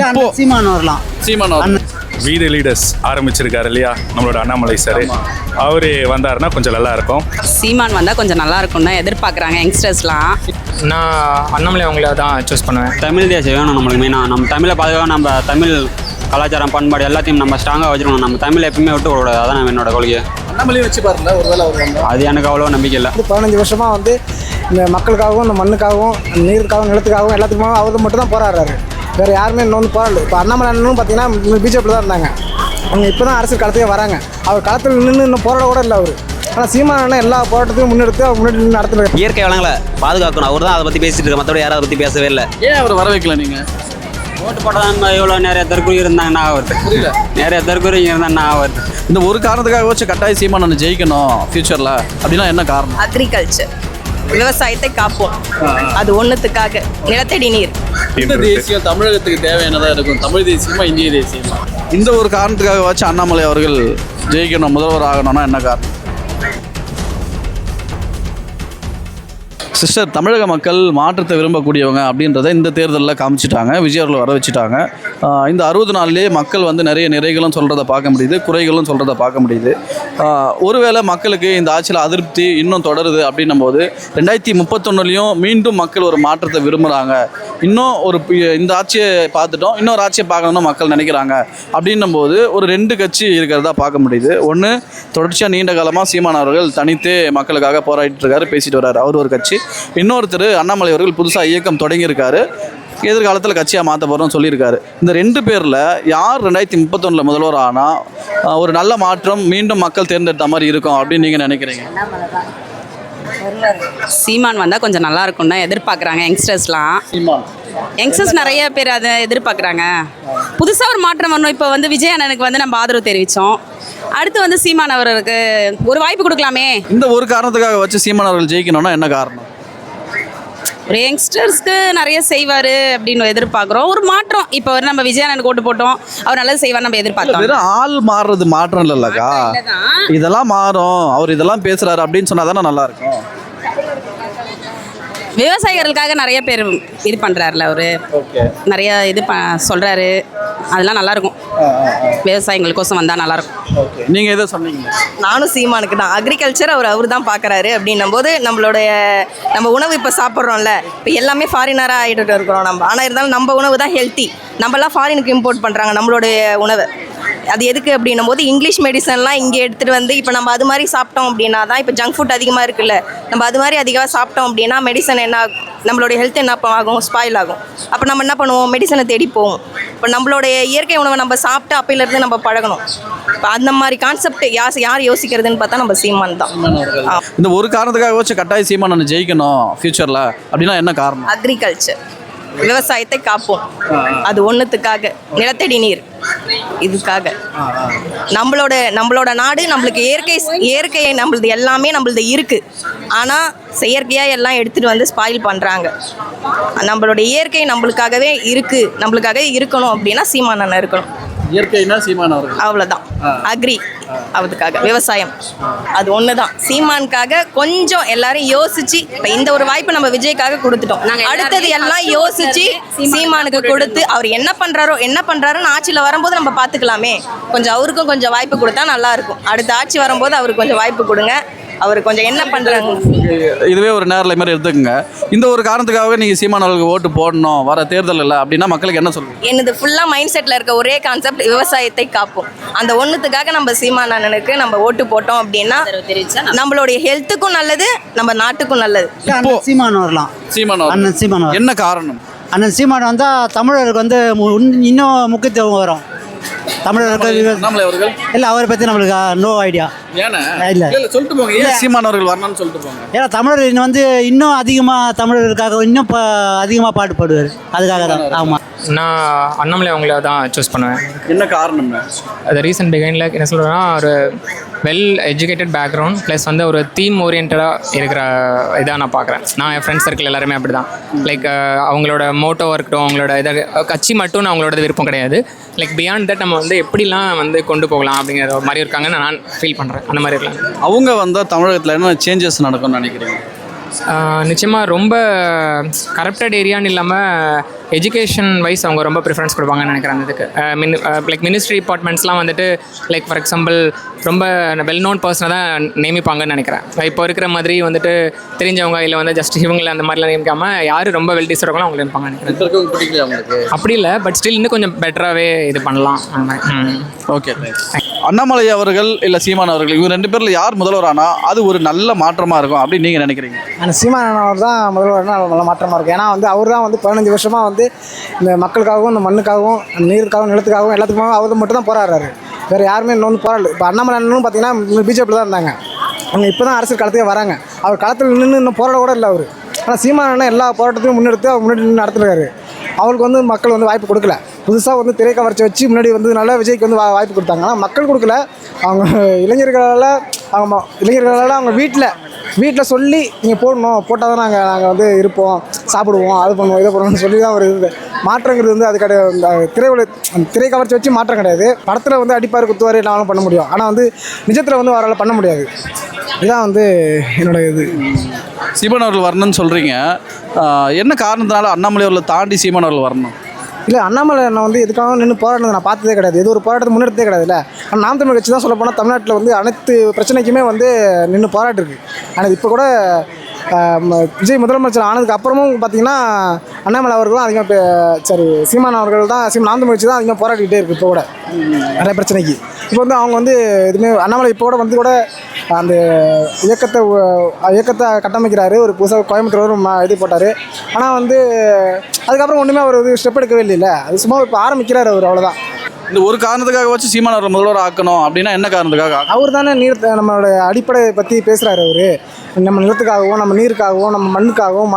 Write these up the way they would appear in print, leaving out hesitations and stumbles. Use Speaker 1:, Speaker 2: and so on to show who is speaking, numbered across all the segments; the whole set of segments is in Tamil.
Speaker 1: இப்போ
Speaker 2: சீமான் வரலாம்.
Speaker 1: சீமான் அவர்கள்.
Speaker 3: வீடு லீடர்ஸ் ஆரம்பிச்சிருக்காரு இல்லையா நம்மளோட அண்ணாமலை சார், அவரு வந்தாருன்னா கொஞ்சம் நல்லா இருக்கும்.
Speaker 4: சீமான் வந்தால் கொஞ்சம் நல்லா இருக்கும்னு எதிர்பார்க்குறாங்க யங்ஸ்டர்ஸ்லாம்.
Speaker 5: நான் அண்ணாமலை அவங்கள தான் சூஸ் பண்ணுவேன்.
Speaker 6: தமிழ் தேசியம் வேணும் நம்மளுக்கு மெயினாக. நம்ம தமிழை பாதுகாக்க நம்ம தமிழ் கலாச்சாரம் பண்பாடு எல்லாத்தையும் நம்ம ஸ்ட்ராங்காக வச்சுருக்கணும். நம்ம தமிழை எப்பவுமே விட்டு விடக்கூடாது. அதான் என்னோட கொள்கை.
Speaker 1: அண்ணாமலையும் வச்சு பாருங்க ஒருவேளை அவர் வந்தா.
Speaker 6: அது எனக்கு அவ்வளோ நம்பிக்கை இல்லை.
Speaker 2: 15 வருஷமாக வந்து இந்த மக்களுக்காகவும் இந்த மண்ணுக்காகவும் நீருக்காகவும் நிலத்துக்காகவும் எல்லாத்துக்குமே அவர் மட்டும் தான் போராடுறாரு. வேறு யாருமே இன்னும் வந்து போராடல. இப்போ அண்ணாமலை அண்ணனும் பார்த்தீங்கன்னா பிஜேபியில் தான் இருந்தாங்க. அவங்க இப்போ தான் அரசியல் களத்துக்கே வராங்க. அவர் களத்தில் நின்று இன்னும் போராட கூட இல்லை அவர். ஆனால் சீமான் அண்ணன் எல்லா போராட்டத்தையும் முன்னெடுத்து அவர் முன்னாடி நின்று நடத்துகிறார்.
Speaker 7: இயற்கை வளங்களை பாதுகாக்கணும். அவர் தான் அதை பற்றி பேசிட்டு இருக்க, மற்றபடி யாரும் அதை பற்றி பேசவே இல்லை.
Speaker 1: ஏன் அவர் வர வைக்கல நீங்கள்?
Speaker 6: ஓட்டு போட்டதான் இவ்வளோ நிறைய தற்கொலை இருந்தாங்கன்னா ஆகுது.
Speaker 1: புரியல.
Speaker 6: நிறைய தற்கொலை இருந்தாங்கன்னா ஆகுது.
Speaker 1: இந்த ஒரு காரணத்துக்காக வச்சு கட்டாய சீமான் அண்ணன் ஜெயிக்கணும் ஃபியூச்சரில் அப்படின்னா என்ன காரணம்?
Speaker 4: அக்ரிகல்ச்சர், விவசாயத்தை காப்போம், அது ஒன்றுத்துக்காக. நிலத்தடி நீர்.
Speaker 1: இந்த தேசியம் தமிழகத்துக்கு தேவையானதாக இருக்கும். தமிழ் தேசியமா இந்திய தேசியமா? இந்த ஒரு காரணத்துக்காக வச்சு அண்ணாமலை அவர்கள் ஜெயிக்கணும், முதல்வர் ஆகணும்னா என்ன காரணம்? சிஸ்டர், தமிழக மக்கள் மாற்றத்தை விரும்பக்கூடியவங்க அப்படின்றத இந்த தேர்தலில் காமிச்சிட்டாங்க. விஜய் அவர்கள் வர வச்சுட்டாங்க. இந்த 60 நாள்லேயே மக்கள் வந்து நிறைய நிறைகளும் சொல்கிறத பார்க்க முடியுது, குறைகளும் சொல்கிறத பார்க்க முடியுது. ஒருவேளை மக்களுக்கு இந்த ஆட்சியில் அதிருப்தி இன்னும் தொடருது அப்படின்னும் போது 2031லையும் மீண்டும் மக்கள் ஒரு மாற்றத்தை விரும்புகிறாங்க. இன்னும் இந்த ஆட்சியை பார்த்துட்டோம், இன்னொரு ஆட்சியை பார்க்கணும்னு மக்கள் நினைக்கிறாங்க. அப்படின்னும் போது ஒரு 2 கட்சி இருக்கிறதா பார்க்க முடியுது. ஒன்று, தொடர்ச்சியாக நீண்ட காலமாக சீமான் அவர்கள் தனித்தே மக்களுக்காக போராடிட்டு இருக்காரு, பேசிட்டு வர்றாரு, அவர் ஒரு கட்சி. இன்னொருத்தர் அண்ணாமலை அவர்கள் புதுசாக இயக்கம் தொடங்கியிருக்காரு, எதிர்காலத்தில் கட்சியாக மாற்ற போகிறோம்னு சொல்லியிருக்காரு. இந்த 2 பேரில் யார் 2031 முதல்வர் ஆனால் ஒரு நல்ல மாற்றம் மீண்டும் மக்கள் தேர்ந்தெடுத்த மாதிரி இருக்கும் அப்படின்னு நீங்கள் நினைக்கிறீங்க?
Speaker 4: சீமான் வந்தால் கொஞ்சம் நல்லா இருக்கும்னு எதிர்பார்க்குறாங்க யங்ஸ்டர்ஸ்லாம்.
Speaker 1: சீமான்
Speaker 4: யங்ஸ்டர்ஸ் நிறைய பேர் அதை எதிர்பார்க்குறாங்க. புதுசாக ஒரு மாற்றம் வரணும். இப்போ வந்து விஜய் அண்ணனுக்கு வந்து நம்ம ஆதரவு தெரிவித்தோம். அடுத்து வந்து சீமான் அவருக்கு ஒரு வாய்ப்பு கொடுக்கலாமே.
Speaker 1: இந்த ஒரு காரணத்துக்காக வச்சு சீமான் அவர்கள் ஜெயிக்கணும்னா என்ன காரணம்?
Speaker 4: ஒரு யங்ஸ்டர்ஸ்க்கு நிறைய செய்வார் அப்படின்னு எதிர்பார்க்குறோம். ஒரு மாற்றம். இப்போ நம்ம விஜய் அண்ணனுக்கு ஓட்டு போட்டோம், அவர் நல்லது செய்வார் நம்ம எதிர்பார்த்தோம்.
Speaker 1: வெறும் ஆள் மாறுறது மாற்றம் இல்லைல்லக்கா, இதெல்லாம் மாறும், அவர் இதெல்லாம் பேசுகிறாரு அப்படின்னு சொன்னால் தானே நல்லா இருக்கும்.
Speaker 4: விவசாயிகளுக்காக நிறைய பேர் இது பண்ணுறாருல அவர். நிறைய இது சொல்கிறாரு, அதெல்லாம் நல்லாயிருக்கும். விவசாயிகளுக்கோசம் வந்தால் நல்லாயிருக்கும்.
Speaker 1: நீங்கள் எதை சொன்னீங்க?
Speaker 8: நானும் சீமானுக்கு தான். அக்ரிகல்ச்சர் அவர் தான் பார்க்குறாரு. அப்படின்னும் போது நம்ம உணவு இப்போ சாப்பிட்றோம்ல, இப்போ எல்லாமே ஃபாரினராக ஆகிட்டு இருக்கிறோம் நம்ம. ஆனால் இருந்தாலும் நம்ம உணவு தான் ஹெல்த்தி. நம்மலாம் ஃபாரினுக்கு இம்போர்ட் பண்ணுறாங்க நம்மளுடைய உணவை. அது எதுக்கு அப்படின்னும் போது இங்கிலீஷ் மெடிசன்லாம் இங்கே எடுத்துகிட்டு வந்து இப்போ நம்ம அது மாதிரி சாப்பிட்டோம் அப்படின்னா தான், இப்போ ஜங்க் ஃபுட் அதிகமாக இருக்குல்ல, நம்ம அது மாதிரி அதிகமாக சாப்பிட்டோம் அப்படின்னா மெடிசன் என்ன நம்மளுடைய ஹெல்த் என்ன ஆகும், ஸ்பாயில் ஆகும். அப்போ நம்ம என்ன பண்ணுவோம், மெடிசனை தேடி போவோம். இப்போ நம்மளுடைய இயற்கை உணவை நம்ம சாப்பிட்டு அப்பையிலேருந்து நம்ம பழகணும். இப்போ அந்த மாதிரி கான்செப்ட் யார் யோசிக்கிறதுன்னு பார்த்தா நம்ம சீமான் தான்.
Speaker 1: இந்த ஒரு காரணத்துக்காக வச்சு கட்டாய சீமான் அண்ணன் ஜெயிக்கணும் ஃபியூச்சரில் அப்படின்னா என்ன காரணம்?
Speaker 8: அக்ரிகல்ச்சர், விவசாயத்தை காப்போம், அது ஒன்றுத்துக்காக. நிலத்தடி நீர், இதுக்காக. நம்மளோட நாடு, நம்மளுக்கு இயற்கையை நம்மளது எல்லாமே நம்மளது இருக்குது. ஆனால் செயற்கையாக எல்லாம் எடுத்துகிட்டு வந்து ஸ்பாயில் பண்ணுறாங்க. நம்மளோட இயற்கை நம்மளுக்காகவே இருக்குது, நம்மளுக்காகவே இருக்கணும் அப்படின்னா சீமான் அண்ணன் இருக்கணும்.
Speaker 1: இயற்கைனா சீமான் அவர்கள்,
Speaker 8: அவ்வளோதான். அக்ரி, அதுக்காக விவசாயம், அது ஒன்று தான். சீமானுக்காக கொஞ்சம் எல்லாரும் யோசிச்சு, இப்போ இந்த ஒரு வாய்ப்பு நம்ம விஜய்க்காக கொடுத்துட்டோம். அடுத்தது எல்லாம் யோசிச்சு சீமானுக்கு கொடுத்து அவர் என்ன பண்ணுறாருன்னு ஆட்சியில் வரும்போது நம்ம பார்த்துக்கலாமே. கொஞ்சம் அவருக்கும் கொஞ்சம் வாய்ப்பு கொடுத்தா நல்லா இருக்கும். அடுத்த ஆட்சி வரும்போது அவருக்கு கொஞ்சம் வாய்ப்பு கொடுங்க. அவர் கொஞ்சம் என்ன பண்ணுறாங்க.
Speaker 1: இதுவே ஒரு நேரில் மாதிரி எடுத்துக்கோங்க. இந்த ஒரு காரணத்துக்காக நீங்கள் சீமான் அவர்களுக்கு ஓட்டு போடணும் வர தேர்தல் இல்லை அப்படின்னா மக்களுக்கு என்ன சொல்லுங்கள்?
Speaker 8: என்னது ஃபுல்லாக மைண்ட் செட்டில் இருக்க ஒரே கான்செப்ட் விவசாயத்தை காப்போம். அந்த ஒன்றுத்துக்காக நம்ம சீமான் அண்ணனுக்கு நம்ம ஓட்டு போட்டோம் அப்படின்னா நம்மளுடைய ஹெல்த்துக்கும் நல்லது, நம்ம நாட்டுக்கும் நல்லது.
Speaker 1: இப்போ
Speaker 2: சீமான் வரலாம்.
Speaker 1: சீமான்
Speaker 2: அண்ணன் சீமான் வரலாம்.
Speaker 1: என்ன காரணம்?
Speaker 2: அண்ணன் சீமான் வந்தால் தமிழருக்கு வந்து இன்னும் முக்கியத்துவம் வரும். தமிழர்கள்
Speaker 1: அண்ணாமலை அவர்கள்
Speaker 2: இல்லை, அவரை பற்றி நம்மளுக்கு நோ ஐடியா.
Speaker 1: ஏன்னா
Speaker 2: இல்லை
Speaker 1: சொல்லிட்டு போங்க, ஏன் சீமான் அவர்கள் வரணும்னு சொல்லிட்டு போங்க.
Speaker 2: ஏன்னா தமிழர் வந்து இன்னும் அதிகமாக தமிழர்களுக்காக இன்னும் அதிகமாக பாடுபடுவார். அதுக்காக தான். ஆமாம்,
Speaker 5: நான் அண்ணாமலை அவங்கள தான் சூஸ் பண்ணுவேன்.
Speaker 1: என்ன காரணம்னா,
Speaker 5: அது ரீசன் பிகைனில் என்ன சொல்கிறேன்னா, ஒரு வெல் எஜுகேட்டட் பேக்ரவுண்ட் ப்ளஸ் வந்து ஒரு தீம் ஓரியன்டாக இருக்கிற இதாக நான் பார்க்குறேன். நான் என் ஃப்ரெண்ட்ஸ் சர்க்கிள் எல்லாருமே அப்படி தான். லைக் அவங்களோட மோட்டோவாக இருக்கட்டும், அவங்களோட இதை கட்சி மட்டும் அவங்களோட விருப்பம் கிடையாது. லைக் பியாண்ட் தட் நம்ம வந்து எப்படிலாம் வந்து கொண்டு போகலாம் அப்படிங்கிற மாதிரி இருக்காங்கன்னு நான் ஃபீல் பண்ணுறேன். அந்த மாதிரி இருக்கலாம்.
Speaker 1: அவங்க வந்தால் தமிழகத்தில் என்ன சேஞ்சஸ் நடக்கும்னு நினைக்கிறீங்க?
Speaker 5: நிச்சயமாக ரொம்ப கரப்டட் ஏரியான்னு இல்லாமல் எஜுகேஷன் வைஸ் அவங்க ரொம்ப ப்ரிஃபரன்ஸ் கொடுப்பாங்கன்னு நினைக்கிறேன் இதுக்கு. லைக் மினிஸ்ட்ரி டிபார்ட்மெண்ட்ஸ்லாம் வந்துட்டு லைக் ஃபார் எக்ஸாம்பிள் ரொம்ப வெல் நோன் பர்சனை தான் நியமிப்பாங்கன்னு நினைக்கிறேன். இப்போ இருக்கிற மாதிரி வந்துட்டு தெரிஞ்சவங்க இல்லை வந்து ஜஸ்ட் இவங்களை அந்த மாதிரிலாம் நியமிக்காமல் யார் ரொம்ப வெல் டிசர்வங்களோ அவங்க நினைப்பாங்கன்னு நினைக்கிறேன்.
Speaker 1: பிடிக்கல அவங்களுக்கு?
Speaker 5: அப்படி இல்லை, பட் ஸ்டில் இன்னும் கொஞ்சம் பெட்டராகவே இது பண்ணலாம் அந்த மாதிரி.
Speaker 1: ஓகே. அண்ணாமலை அவர்கள் இல்லை சீமான் அவர்கள் இவங்க 2 பேரில் யார் முதல்வர் ஆனால் அது ஒரு நல்ல மாற்றமாக இருக்கும் அப்படின்னு நீங்கள் நினைக்கிறீங்க?
Speaker 2: அந்த சீமான் அவர் தான் முதல்வர்னா நல்ல மாற்றமாக இருக்குது. ஏன்னா வந்து அவர் தான் வந்து 15 வருஷமாக வந்து இந்த மக்களுக்காகவும் இந்த மண்ணுக்காகவும் நீருக்காகவும் நிலத்துக்காகவும் எல்லாத்துக்குமே அவர் மட்டும் தான் போராடுறாரு. வேறு யாருமே இன்னொன்று போராடல. இப்போ அண்ணாமலை அண்ணனும் பார்த்தீங்கன்னா பிஜேபியில் தான் இருந்தாங்க. அவங்க இப்போ தான் அரசியல் களத்துக்கே வராங்க. அவர் களத்தில் நின்று இன்னும் போராட கூட இல்லை அவர். ஆனால் சீமான் அண்ணன் எல்லா போராட்டத்தையும் முன்னெடுத்து அவர் முன்னாடி நின்று நடத்துகிறாரு. அவருக்கு வந்து மக்கள் வந்து வாய்ப்பு கொடுக்கல. புதுசாக வந்து திரைக்கவர்ச்சி வச்சு முன்னாடி வந்து நல்லா விஜய்க்கு வந்து வாய்ப்பு கொடுத்தாங்க. ஆனால் மக்கள் கொடுக்கல. அவங்க இளைஞர்களால் அவங்க வீட்டில் சொல்லி நீங்கள் போட்டால் தான் நாங்கள் வந்து இருப்போம், சாப்பிடுவோம், அது பண்ணுவோம், இதை பண்ணுவோம்னு சொல்லி தான் ஒரு இது மாற்றங்கிறது வந்து அது கிடையாது. திரைக்கவர்ச்சி வச்சு மாற்றம் கிடையாது. படத்தில் வந்து அடிப்பார் குத்துவார் என்னாலும் பண்ண முடியும். ஆனால் வந்து நிஜத்தில் வந்து அவரால் பண்ண முடியாது. இதுதான் வந்து என்னோட இது.
Speaker 1: சீமான் அவர்கள் வரணும்னு சொல்கிறீங்க. என்ன காரணத்தினால அண்ணாமலை அவர்களை தாண்டி சீமான் அவர்கள் வரணும்?
Speaker 2: இல்லை, அண்ணாமலை நான் வந்து எதுக்காக நின்று போராடினது நான் பார்த்ததே கிடையாது. இது ஒரு போராட்டத்தை முன்னெடுத்தே கிடையாது. இல்லை, ஆனால் நாம் தமிழ் கட்சி தான் சொல்ல போனால் தமிழ்நாட்டில் வந்து அனைத்து பிரச்சனைக்குமே வந்து நின்று போராட்டிருக்கு. ஆனால் இப்போ கூட விஜய் முதலமைச்சர் ஆனதுக்கு அப்புறமும் பார்த்தீங்கன்னா அண்ணாமலை அவர்கள் தான் அதிகமாக சீமான் அவர்கள் தான் நாம் தமிழ் கட்சி தான் அதிகமாக போராடிக்கிட்டே இருக்குது. இப்போ கூட நிறைய பிரச்சனைக்கு இப்போ வந்து அவங்க வந்து எதுவுமே அண்ணாமலை இப்போ கூட அந்த இயக்கத்தை கட்டமைக்கிறாரு. ஒரு புதுசாக கோயம்புத்தூர் இது போட்டார். ஆனால் வந்து அதுக்கப்புறம் ஒன்றுமே அவர் இது ஸ்டெப் எடுக்கவே இல்லை. அது சும்மா இப்போ ஆரம்பிக்கிறார் அவர், அவ்வளோதான்.
Speaker 1: இந்த ஒரு காரணத்துக்காக வச்சு சீமான் அவர்கள் முதல்வர் ஆக்கணும் அப்படின்னா என்ன காரணத்துக்காக?
Speaker 2: அவர் தானே நம்மளோட அடிப்படை பற்றி பேசுகிறாரு. அவர் நம்ம நிலத்துக்காகவும் நம்ம நீருக்காகவும் நம்ம மண்ணுக்காகவும்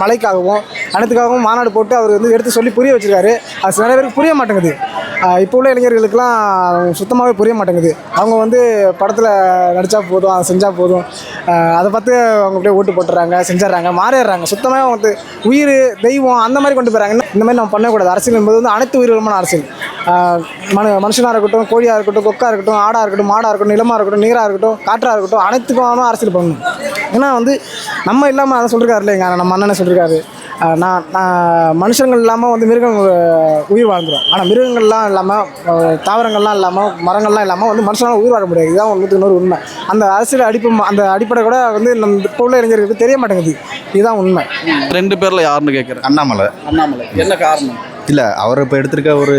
Speaker 2: மழைக்காகவும் அனைத்துக்காகவும் மாநாடு போட்டு அவர் வந்து எடுத்து சொல்லி புரிய வச்சுருக்காரு. அது நிறைய பேருக்கு புரிய மாட்டேங்குது. இப்போ உள்ள இளைஞர்களுக்கெல்லாம் சுத்தமாகவே புரிய மாட்டேங்குது. அவங்க வந்து படத்தில் நடித்தா போதும், அதை செஞ்சால் போதும், அதை பார்த்து அவங்க அப்படியே ஓட்டு போட்டுறாங்க, செஞ்சிடறாங்க, மாறிடுறாங்க. சுத்தமாக வந்து உயிர் தெய்வம் அந்த மாதிரி கொண்டு போகிறாங்க. இந்த மாதிரி நம்ம பண்ணக்கூடாது. அரசியல் என்பது வந்து அனைத்து உயிரிழமான அரசியல். மனுஷனாக இருக்கட்டும், கோழியாக இருக்கட்டும், கொக்காக இருக்கட்டும், ஆடாக இருக்கட்டும், மாடாக இருக்கட்டும், நிலமாக இருக்கட்டும், நீராக இருக்கட்டும், காற்றாக இருக்கட்டும், அனைத்துக்கான அரசியல் பண்ணணும். ஏன்னா வந்து நம்ம இல்லாமல் அதை சொல்லியிருக்காரு இல்லைங்க, நம்ம அண்ணனை சொல்லியிருக்காரு. நான் மனுஷங்கள் இல்லாமல் வந்து மிருகங்கள் உயிர் வாழ்ந்துடும். ஆனால் மிருகங்கள்லாம் இல்லாமல், தாவரங்கள்லாம் இல்லாமல், மரங்கள்லாம் இல்லாமல் வந்து மனுஷனால் உயிர் வாழ முடியாது. இதுதான் 100% உண்மை. அந்த அரசியல் அந்த அடிப்படை கூட வந்து நம்ம இப்போ உள்ள இளைஞர்களுக்கு தெரிய மாட்டேங்குது. இதுதான் உண்மை.
Speaker 1: 2 பேரில் யாருன்னு கேட்குறேன்.
Speaker 9: அண்ணாமலை.
Speaker 1: என்ன காரணம்?
Speaker 9: இல்லை, அவர் இப்போ எடுத்திருக்க ஒரு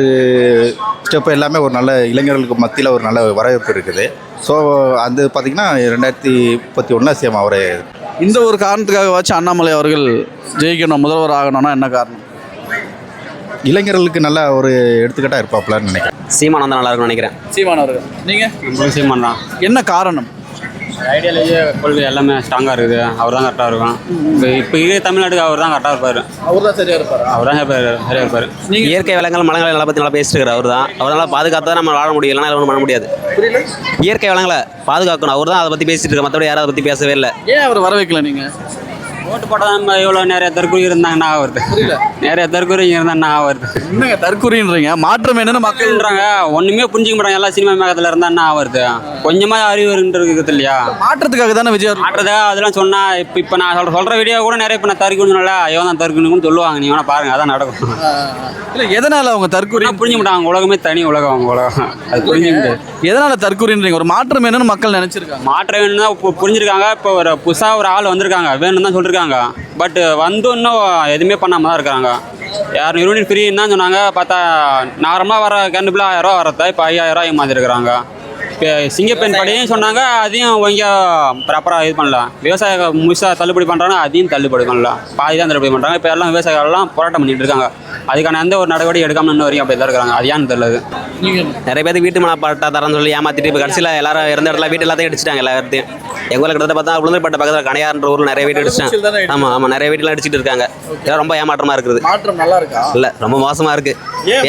Speaker 9: ஸ்டெப் எல்லாமே ஒரு நல்ல இளைஞர்களுக்கு மத்தியில் ஒரு நல்ல வரவேற்பு இருக்குது. ஸோ அது பார்த்திங்கன்னா 2031 சேம் அவரே.
Speaker 1: இந்த ஒரு காரணத்துக்காக வச்சு அண்ணாமலை அவர்கள் ஜெயிக்கணும், முதல்வர் ஆகணும்னா என்ன காரணம்?
Speaker 9: இளைஞர்களுக்கு நல்ல ஒரு எடுத்துக்கிட்டாக இருப்பாப்லான்னு நினைக்கிறேன்.
Speaker 7: சீமான் தான் நல்லா இருக்கும்னு நினைக்கிறேன்.
Speaker 1: சீமான் அவர்கள். நீங்கள்?
Speaker 6: சீமான் தான்.
Speaker 1: என்ன காரணம்?
Speaker 6: ஐடியாலஜி கொள்கை எல்லாமே ஸ்ட்ராங்காக இருக்குது. அவர் தான் கரெக்டாக இருக்கும். இப்போ இருக்கிற தமிழ்நாட்டுக்கு அவர் தான் கரெக்டாக இருப்பார்.
Speaker 1: அவர் தான் சரியாக இருப்பார்.
Speaker 6: அவர் தான் சரியாக இருப்பார்.
Speaker 7: இயற்கை வளங்கள் மலங்களை நல்லா பற்றி நல்லா பேசிட்டு இருக்காரு. அவர் தான் அவரால் பாதுகாத்தா நம்ம வாழ முடியும், இல்லைனா ஒன்றும் பண்ண முடியாது.
Speaker 1: புரியல?
Speaker 7: இயற்கை வளங்களை பாதுகாக்கணும். அவர் தான் அதை பற்றி பேசிட்டு இருக்காரு. மற்றபடி யாரும் அதை பற்றி பேசவே இல்லை.
Speaker 1: ஏன் அவர் வர வைக்கல நீங்கள்?
Speaker 6: ஓட்டு போட்டால் நம்ம இவ்வளோ நிறைய தற்கொலை இருந்தாங்கன்னா வருது.
Speaker 1: புரியல?
Speaker 6: நிறைய தற்கொலை இருந்தாங்கன்னா வருது.
Speaker 1: என்னங்க தற்கொலைன்றீங்க? மாற்றம் என்னன்னு
Speaker 6: மக்கள்ன்றாங்க. ஒன்றுமே புரிஞ்சிக்க மாட்டாங்க. எல்லாம் சினிமா மேகத்தில் இருந்தான்னா வருது. கொஞ்சமாக அறிவு இருக்குது இல்லையா?
Speaker 1: மாற்றத்துக்காக தானே விஜய்
Speaker 6: மாற்றத்துக்காக அதெல்லாம் சொன்னால் இப்போ நான் சொல்கிற வீடியோ கூட நிறைய இப்போ நான் தற்கொலை ஐயோ தான் தற்கொலைன்னு சொல்லுவாங்க. நீங்கள் வேணா பாருங்கள், அதான் நடக்கும்.
Speaker 1: இல்லை, எதனால் அவங்க தற்கொலை
Speaker 6: புரிஞ்சுக்க மாட்டாங்க. உலகமே தனி உலகம், அவங்க உலகம். அது புரிஞ்சுக்கிட்டு
Speaker 1: எதனால் தற்கொலைன்றீங்க? ஒரு மாற்றம் என்னன்னு மக்கள் நினச்சிருக்காங்க.
Speaker 6: மாற்றம் வேணும்னா இப்போ புரிஞ்சிருக்காங்க. இப்போ ஒரு புதுசாக ஒரு ஆள் வந்திருக்காங்க, வேணும்னு தான் சொல்லியிருக்காங்க. பட் வந்து இன்னும் எதுவுமே பண்ணாமல் தான் இருக்கிறாங்க. யாரும் யூனிட் ஃப்ரீன்னு தான் சொன்னாங்க. பார்த்தா நார்மலாக வர கண்டுபில் 1000 ரூபா வரத இப்போ 5000 ரூபாய் மாற்றிருக்கிறாங்க. இப்போ சிங்கப்பெண் படியும் சொன்னாங்க, அதையும் இங்கே ப்ராப்பராக இது பண்ணலாம். விவசாய முழுசாக தள்ளுபடி பண்ணுறாங்க, அதையும் தள்ளுபடி பண்ணலாம். பாதி தான் தள்ளுபடி பண்ணுறாங்க. இப்போ எல்லாம் விவசாயிகள்லாம் போராட்டம் பண்ணிட்டு இருக்காங்க. அதுக்கான எந்த ஒரு நடவடிக்கை எடுக்காமல் இன்னும் வரைக்கும் அப்படி தான் இருக்கிறாங்க. அது ஏன்னு தெரியல.
Speaker 7: நிறைய பேர் வீட்டு மேலே பட்டா தரேன்னு சொல்லி ஏமாற்றிட்டு இப்போ கடைசியில் எல்லாரும் இருந்த இடத்துல வீட்டு எல்லாத்தையும் அடிச்சிட்டாங்க. எல்லாத்தையும் எங்கள் ஊரில் கிட்டத்தட்ட பார்த்தா உளுந்தூர்பேட்டை பக்கத்தில் கணையார்ன்ற ஊரில் நிறைய வீட்டு அடிச்சிட்டாங்க. ஆமாம், நிறைய வீட்டுலாம் அடிச்சிட்டு இருக்காங்க. இதெல்லாம் ரொம்ப ஏமாற்றமாக இருக்குது.
Speaker 1: மாற்றம் நல்லா இருக்கா?
Speaker 7: இல்லை, ரொம்ப மோசமாக இருக்குது.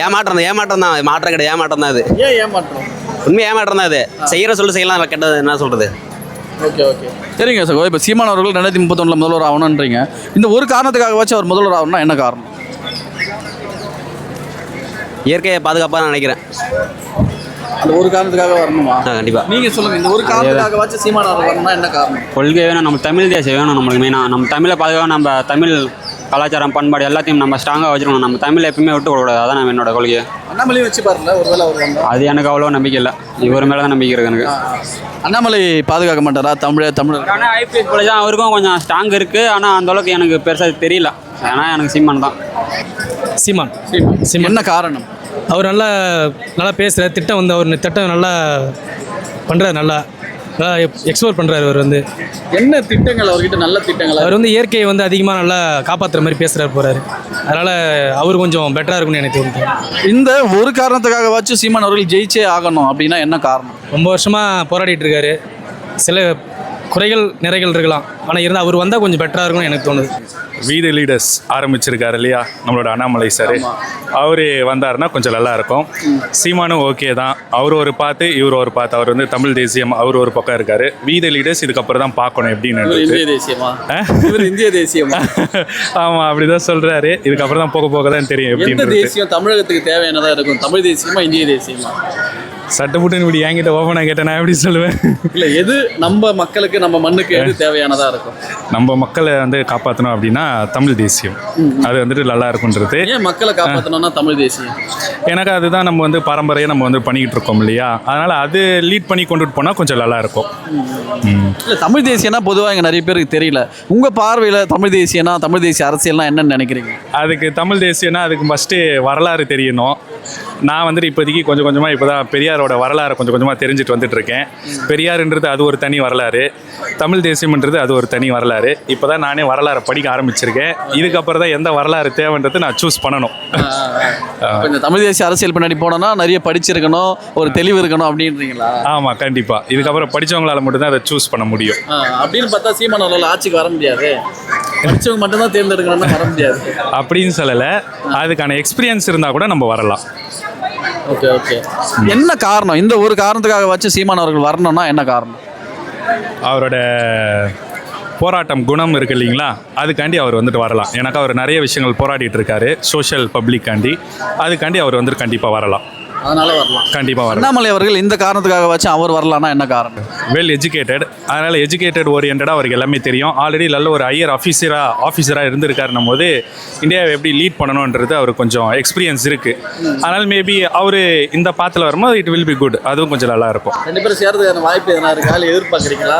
Speaker 7: ஏமாற்றம் தான். மாற்றம் கிடையாது, ஏமாற்றம் தான் அது.
Speaker 1: ஏன் ஏமாற்றம்?
Speaker 7: உண்மை ஏமாற்றம் தான் அது. செய்கிற செய்யலாம், கெட்டது என்ன சொல்கிறது?
Speaker 1: ஓகே. சரிங்க சார். இப்போ சீமான் அவர்கள் 2031 முதல்வர் ஆகணுன்றீங்க. இந்த ஒரு காரணத்துக்காக வச்சு அவர் முதல்வர் ஆகணும்னா என்ன காரணம்?
Speaker 7: இயற்கையை பாதுகாப்பாக நினைக்கிறேன்.
Speaker 1: அந்த ஒரு காரணத்துக்காக வரணுமா?
Speaker 7: கண்டிப்பாக.
Speaker 1: நீங்கள் சொல்லுங்கள், இந்த ஒரு காரணத்துக்காகவாச்சும் சீமான் அவர்கள் வரணும்னா என்ன காரணம்?
Speaker 6: கொள்கை வேணும், நம்ம தமிழ் தேசியம் வேணும். நம்மளுக்கு மெயினாக நம்ம தமிழை பாதுகாக்க, நம்ம தமிழ் கலாச்சாரம் பண்பாடு எல்லாத்தையும் நம்ம ஸ்ட்ராங்காக வச்சுக்கணும். நம்ம தமிழை எப்பவுமே விட்டு கொடுக்கூடாது. அதான் நம்ம என்னோட கொள்கை.
Speaker 1: அண்ணாமலையை வச்சு பாருங்களேன், ஒருவேளை அவர் வந்தா.
Speaker 6: அது எனக்கு அவ்வளோ நம்பிக்கை இல்லை. இவர் மேலே தான் நம்பிக்கை இருக்குது எனக்கு.
Speaker 1: அண்ணாமலை பாதுகாக்க மாட்டாரா தமிழர்?
Speaker 6: ஆனால் ஐபிஎஸ் போல தான் அவருக்கும் கொஞ்சம் ஸ்ட்ராங் இருக்குது. ஆனால் அந்தளவுக்கு எனக்கு பெருசாக தெரியல. ஏன்னா எனக்கு சீமான் தான்.
Speaker 10: சீமான்
Speaker 1: என்ன காரணம்?
Speaker 10: அவர் நல்லா பேசுகிறார். திட்டம் வந்து அவர் திட்டம் நல்லா பண்ணுறாரு. நல்லா எக்ஸ்ப்ளோர் பண்ணுறாரு. அவர் வந்து
Speaker 1: என்ன திட்டங்கள் அவர்கிட்ட? நல்ல திட்டங்கள்.
Speaker 10: அவர் வந்து இயற்கையை வந்து அதிகமாக நல்லா காப்பாற்றுற மாதிரி பேசுகிறார் போகிறாரு. அதனால் அவர் கொஞ்சம் பெட்டராக இருக்கும்னு எனக்கு தோணுது.
Speaker 1: இந்த ஒரு காரணத்துக்காகவாச்சும் சீமான் அவர்கள் ஜெயிச்சே ஆகணும் அப்படின்னா என்ன காரணம்?
Speaker 10: ரொம்ப வருஷமாக போராடிட்டு இருக்காரு. சில குறைகள் நிறைகள் இருக்கலாம், ஆனால் இருந்தால் அவர் வந்தால் கொஞ்சம் பெட்டராக இருக்கும்னு எனக்கு தோணுது.
Speaker 3: வீடு லீடர்ஸ் ஆரம்பிச்சிருக்காரு இல்லையா நம்மளோட அண்ணாமலை சார். அவர் வந்தாருன்னா கொஞ்சம் நல்லா இருக்கும். சீமானும் ஓகே தான். அவர் ஒரு பார்த்து இவர் ஒரு பார்த்து. அவர் வந்து தமிழ் தேசியம் அவர் ஒரு பக்கம் இருக்காரு. வீடு லீடர்ஸ் இதுக்கப்புறம் தான் பார்க்கணும் எப்படின்னு.
Speaker 1: இந்திய தேசியமா? இந்திய தேசியமா?
Speaker 3: ஆமாம், அப்படிதான் சொல்றாரு. இதுக்கப்புறம் தான் போக போக தான் தெரியும் எப்படி.
Speaker 1: தேசியம் தமிழகத்துக்கு தேவையானதாக இருக்கும். தமிழ் தேசியமா இந்திய தேசியமா?
Speaker 3: சட்டப்புட்டுன்னு இப்படி என்கிட்ட ஓப்பனாக கேட்டேன், நான் எப்படி சொல்லுவேன்?
Speaker 1: இல்லை, எது நம்ம மக்களுக்கு நம்ம மண்ணுக்கு எது தேவையானதாக இருக்கும்?
Speaker 3: நம்ம மக்களை வந்து காப்பாற்றணும் அப்படின்னா தமிழ் தேசியம் அது வந்துட்டு நல்லா இருக்குன்றது.
Speaker 1: ஏன் மக்களை காப்பாற்றணும்னா தமிழ் தேசியம்?
Speaker 3: எனக்கு அதுதான் நம்ம வந்து பாரம்பரியம் நம்ம வந்து பண்ணிக்கிட்டு இருக்கோம் இல்லையா, அதனால் அது லீட் பண்ணி கொண்டுட்டு போனால் கொஞ்சம் நல்லா இருக்கும்.
Speaker 1: இல்லை, தமிழ் தேசியம்னா பொதுவாக இங்கே நிறைய பேருக்கு தெரியல. உங்கள் பார்வையில் தமிழ் தேசியம்னா, தமிழ் தேசிய அரசியல்னா என்னன்னு நினைக்கிறீங்க?
Speaker 3: அதுக்கு தமிழ் தேசியம்னா அதுக்கு ஃபஸ்ட்டு வரலாறு தெரியணும். நான் வந்துட்டு இப்போதைக்கு கொஞ்சம் கொஞ்சமாக இப்போ தான் பெரியாரோட வரலாறு கொஞ்சம் கொஞ்சமாக தெரிஞ்சுட்டு வந்துட்டுருக்கேன். பெரியாருன்றது அது ஒரு தனி வரலாறு, தமிழ் தேசியம்ன்றது அது ஒரு தனி வரலாறு. இப்போ தான் நானே வரலாறை படிக்க ஆரம்பிச்சிருக்கேன். இதுக்கப்புறம் தான் எந்த வரலாறு தேவைன்றது நான் சூஸ் பண்ணணும்.
Speaker 1: இந்த தமிழ் தேசிய அரசியல் பின்னாடி போனோன்னா நிறைய படிச்சிருக்கணும், ஒரு தெளிவு இருக்கணும் அப்படின்றீங்களா?
Speaker 3: ஆமாம், கண்டிப்பாக. இதுக்கப்புறம் படித்தவங்களால மட்டும்தான் அதை சூஸ் பண்ண முடியும்.
Speaker 1: அப்படின்னு பார்த்தா சீமான் அவர்களால் ஆட்சிக்கு வர முடியாது. படித்தவங்க மட்டும்தான் தேர்ந்தெடுக்கணும்னா வர முடியாது
Speaker 3: அப்படின்னு சொல்லலை. அதுக்கான எக்ஸ்பீரியன்ஸ் இருந்தால் கூட நம்ம வரலாம்.
Speaker 1: Okay okay. என்ன காரணம்? இந்த ஒரு காரணத்துக்காக வச்சு சீமான் அவர்கள் வரணும்னா என்ன காரணம்?
Speaker 3: அவரோட போராட்டம் குணம் இருக்குது இல்லைங்களா, அதுக்காண்டி அவர் வந்துட்டு வரலாம். எனக்கு அவர் நிறைய விஷயங்கள் போராடிட்டு இருக்காரு சோஷியல் பப்ளிக்காண்டி. அதுக்காண்டி அவர் வந்துட்டு கண்டிப்பாக வரலாம்.
Speaker 1: அதனால வரலாம்,
Speaker 3: கண்டிப்பாக வரலாம்.
Speaker 1: அண்ணாமலை அவர்கள் இந்த காரணத்துக்காக வச்சு அவர் வரலாம்னா என்ன காரணம்?
Speaker 3: Well educated. அதனால் எஜுகேட்டட் ஓரியன்டாக அவருக்கு எல்லாமே தெரியும். ஆல்ரெடி நல்ல ஒரு ஹையர் ஆஃபீஸராக இருந்திருக்காருன்னும் போது இந்தியாவை எப்படி லீட் பண்ணணுன்றது அவருக்கு கொஞ்சம் எக்ஸ்பீரியன்ஸ் இருக்குது. அதனால் மேபி அவர் இந்த பாத்தில் வரும்போது இட் வில் பி குட். அதுவும் கொஞ்சம் நல்லா இருக்கும்.
Speaker 1: ரெண்டு பேரும் சேர்றதுக்கான வாய்ப்பு எதனா இருக்கா? எதிர்பார்க்குறீங்களா?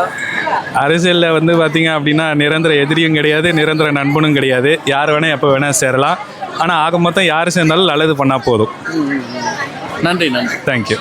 Speaker 3: அரசியலில் வந்து பார்த்தீங்க அப்படின்னா நிரந்தர எதிரியும் கிடையாது, நிரந்தர நண்பனும் கிடையாது. யார் வேணால் எப்போ வேணால் சேரலாம். ஆனால் ஆக மொத்தம் யார் சேர்ந்தாலும் நல்லது பண்ணால் போதும்.
Speaker 1: நன்றி.
Speaker 3: தேங்க்யூ.